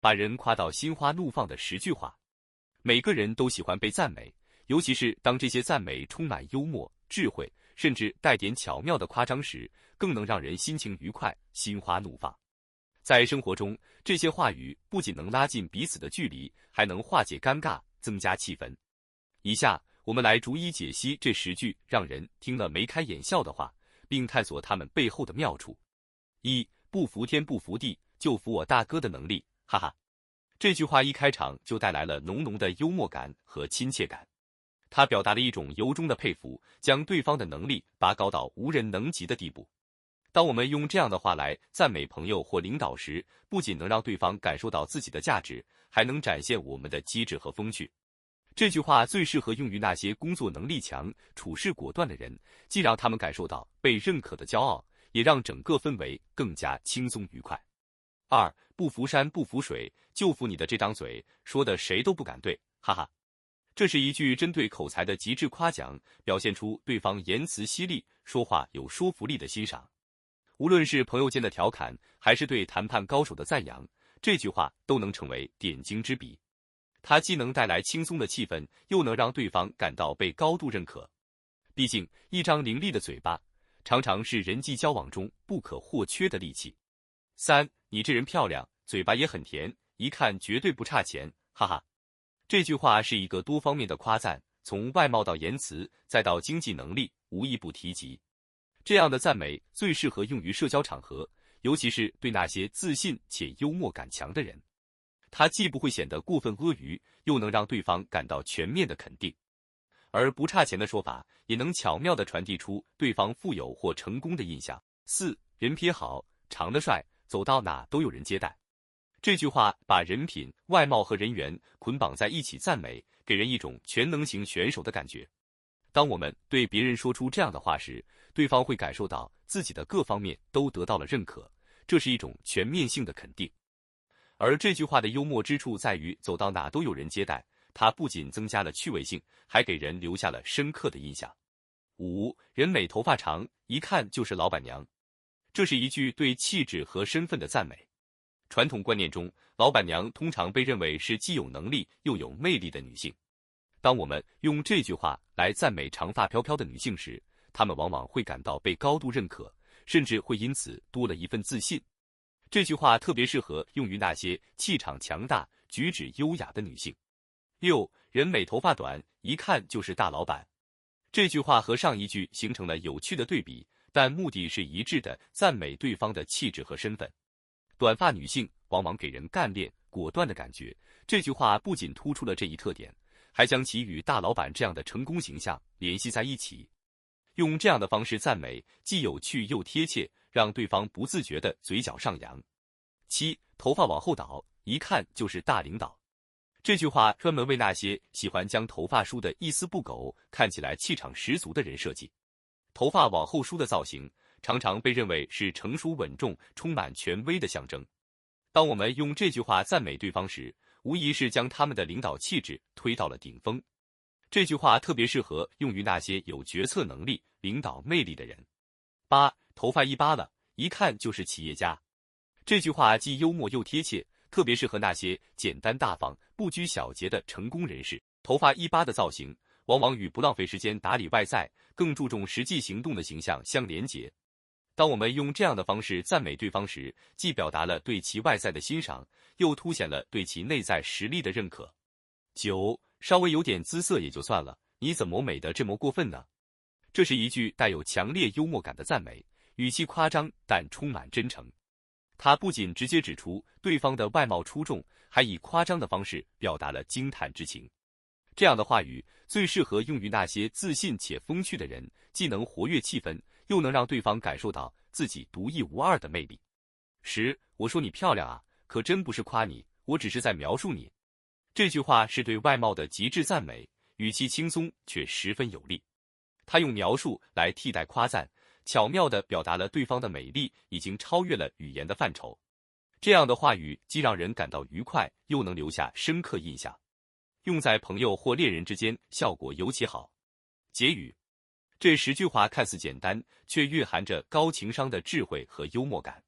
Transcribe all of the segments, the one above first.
把人夸到心花怒放的10句话。每个人都喜欢被赞美，尤其是当这些赞美充满幽默、智慧，甚至带点巧妙的夸张时，更能让人心情愉快、心花怒放。在生活中，这些话语不仅能拉近彼此的距离，还能化解尴尬，增加气氛。以下我们来逐一解析这10句让人听了眉开眼笑的话，并探索它们背后的妙处。1. 不服天不服地，就服我大哥的能力，哈哈。这句话一开场就带来了浓浓的幽默感和亲切感，它表达了一种由衷的佩服，将对方的能力拔高到无人能及的地步。当我们用这样的话来赞美朋友或领导时，不仅能让对方感受到自己的价值，还能展现我们的机智和风趣。这句话最适合用于那些工作能力强、处事果断的人，既让他们感受到被认可的骄傲，也让整个氛围更加轻松愉快。2. 不服山不服水，就服你的这张嘴，说的谁都不敢对，哈哈。这是一句针对口才的极致夸奖，表现出对方言辞犀利、说话有说服力的欣赏。无论是朋友间的调侃，还是对谈判高手的赞扬，这句话都能成为点睛之笔。它既能带来轻松的气氛，又能让对方感到被高度认可。毕竟，一张伶俐的嘴巴，常常是人际交往中不可或缺的利器。3. 你这人漂亮，嘴巴也很甜，一看绝对不差钱，哈哈。这句话是一个多方面的夸赞，从外貌到言辞，再到经济能力，无一不提及。这样的赞美最适合用于社交场合，尤其是对那些自信且幽默感强的人。它既不会显得过分阿谀，又能让对方感到全面的肯定。而不差钱的说法，也能巧妙地传递出对方富有或成功的印象。4. 人品好，长得帅，走到哪都有人接待。这句话把人品、外貌和人缘捆绑在一起赞美，给人一种全能型选手的感觉。当我们对别人说出这样的话时，对方会感受到自己的各方面都得到了认可，这是一种全面性的肯定。而这句话的幽默之处在于走到哪都有人接待，它不仅增加了趣味性，还给人留下了深刻的印象。5. 人美头发长，一看就是老板娘。这是一句对气质和身份的赞美。传统观念中，老板娘通常被认为是既有能力又有魅力的女性。当我们用这句话来赞美长发飘飘的女性时，她们往往会感到被高度认可，甚至会因此多了一份自信。这句话特别适合用于那些气场强大、举止优雅的女性。6. 人美头发短，一看就是大老板。这句话和上一句形成了有趣的对比，但目的是一致的，赞美对方的气质和身份。短发女性往往给人干练、果断的感觉，这句话不仅突出了这一特点，还将其与大老板这样的成功形象联系在一起。用这样的方式赞美，既有趣又贴切，让对方不自觉的嘴角上扬。7. 头发往后倒，一看就是大领导。这句话专门为那些喜欢将头发梳得一丝不苟、看起来气场十足的人设计。头发往后梳的造型常常被认为是成熟稳重、充满权威的象征。当我们用这句话赞美对方时，无疑是将他们的领导气质推到了顶峰。这句话特别适合用于那些有决策能力、领导魅力的人。8. 头发一扒了，一看就是企业家。这句话既幽默又贴切，特别适合那些简单大方、不拘小节的成功人士。头发一扒的造型往往与不浪费时间打理外在、更注重实际行动的形象相连结。当我们用这样的方式赞美对方时，既表达了对其外在的欣赏，又凸显了对其内在实力的认可。9. 稍微有点姿色也就算了，你怎么美得这么过分呢？这是一句带有强烈幽默感的赞美，语气夸张但充满真诚。它不仅直接指出对方的外貌出众，还以夸张的方式表达了惊叹之情。这样的话语最适合用于那些自信且风趣的人，既能活跃气氛，又能让对方感受到自己独一无二的魅力。10. 我说你漂亮啊，可真不是夸你，我只是在描述你。这句话是对外貌的极致赞美，语气轻松却十分有力。他用描述来替代夸赞，巧妙地表达了对方的美丽已经超越了语言的范畴。这样的话语既让人感到愉快，又能留下深刻印象。用在朋友或恋人之间，效果尤其好。结语：这10句话看似简单，却蕴含着高情商的智慧和幽默感。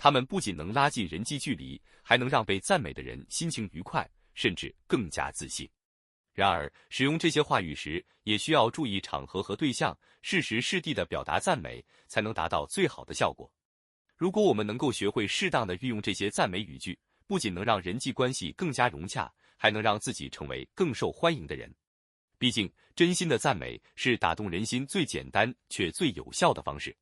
它们不仅能拉近人际距离，还能让被赞美的人心情愉快，甚至更加自信。然而，使用这些话语时，也需要注意场合和对象，适时适地的表达赞美，才能达到最好的效果。如果我们能够学会适当的运用这些赞美语句，不仅能让人际关系更加融洽，还能让自己成为更受欢迎的人。毕竟，真心的赞美是打动人心最简单却最有效的方式。